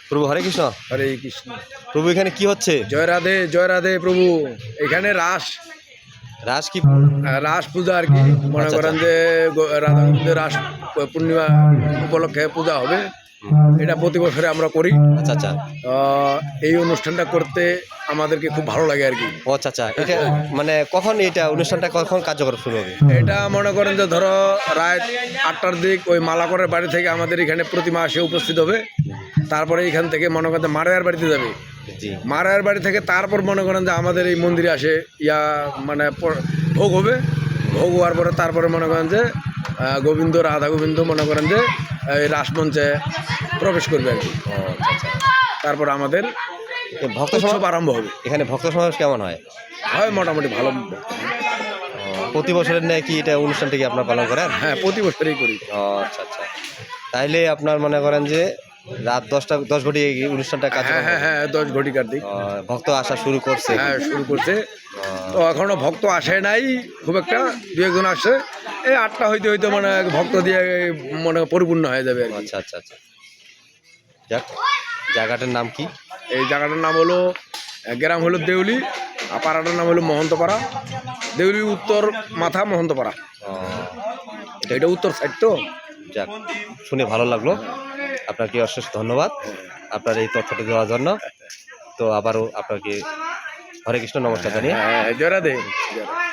প্রভু হরে কৃষ্ণ। হরে কৃষ্ণ। প্রভু এখানে কি হচ্ছে? জয় রাধে প্রভু। এখানে রাস কি? রাস পূজা আর কি, মনে আচ্ছা, করেন আচ্ছা। যে রাধা গোবিন্দের রাস পূর্ণিমা উপলক্ষে পূজা হবে। এটা প্রতি বছরে আমরা করি। আচ্ছা, আচ্ছা। এই অনুষ্ঠানটা করতে আমাদেরকে খুব ভালো লাগে আর কি। ও আচ্ছা, আচ্ছা। এটা মানে কখন এটা অনুষ্ঠানটা কখন কার্যকর শুরু হবে? এটা মনে করেন যে ধরো রাত 8টার দিক ওই মালাকরের বাড়ি থেকে আমাদের এখানে প্রতিমা এসে উপস্থিত হবে। তারপরে এখান থেকে মনে করেন যে মারায়ার বাড়িতে যাবে। জি। মারায়ার বাড়ি থেকে তারপর মনে করেন যে আমাদের এই মন্দিরে আসে মানে ভোগ হবে। ভোগ হওয়ার পরে তারপরে মনে করেন যে গোবিন্দ রাধা গোবিন্দ মনে করেন যে এই রাসমঞ্চে প্রবেশ করবে আর কি। ও আচ্ছা, আচ্ছা। তারপর আমাদের ভক্ত উৎসব আরম্ভ হবে। এখানে ভক্ত সমাবেশ কেমন হয়? হয় মোটামুটি ভালো। প্রতি বছরের ন্যায় কি এটা অনুষ্ঠানটা কি আপনার পালন করেন? হ্যাঁ, প্রতি বছরই করি। ও আচ্ছা, আচ্ছা। তাইলে আপনার মনে করেন যে রাত 10 ঘটি এই অনুষ্ঠানটা হ্যাঁ হ্যাঁ হ্যাঁ 10 ঘটিকার দিক। ভক্ত আসা শুরু করছে। হ্যাঁ, শুরু করছে। তো এখনো ভক্ত আসে নাই খুব একটা, দু একজন আসে। এই 8টা হইতে হইতে মানে ভক্ত দিয়ে মনে পরিপূর্ণ হয়ে যাবে আর কি। আচ্ছা, আচ্ছা, আচ্ছা। যাক, জায়গাটার নাম কি? এই জায়গাটার নাম হলো গ্রাম হলো দেউলি, আর পাড়াটার নাম হলো মহন্তপাড়া। দেউলি উত্তর মাথা মহন্তপাড়া, এটা উত্তর সাইড তো। যাক, শুনে ভালো লাগলো। আপনাকে অশেষ ধন্যবাদ আপনার এই তথ্যটা দেওয়ার জন্য। তো আবারও আপনাকে হরে কৃষ্ণ নমস্কার জানিয়ে জয় রাধে।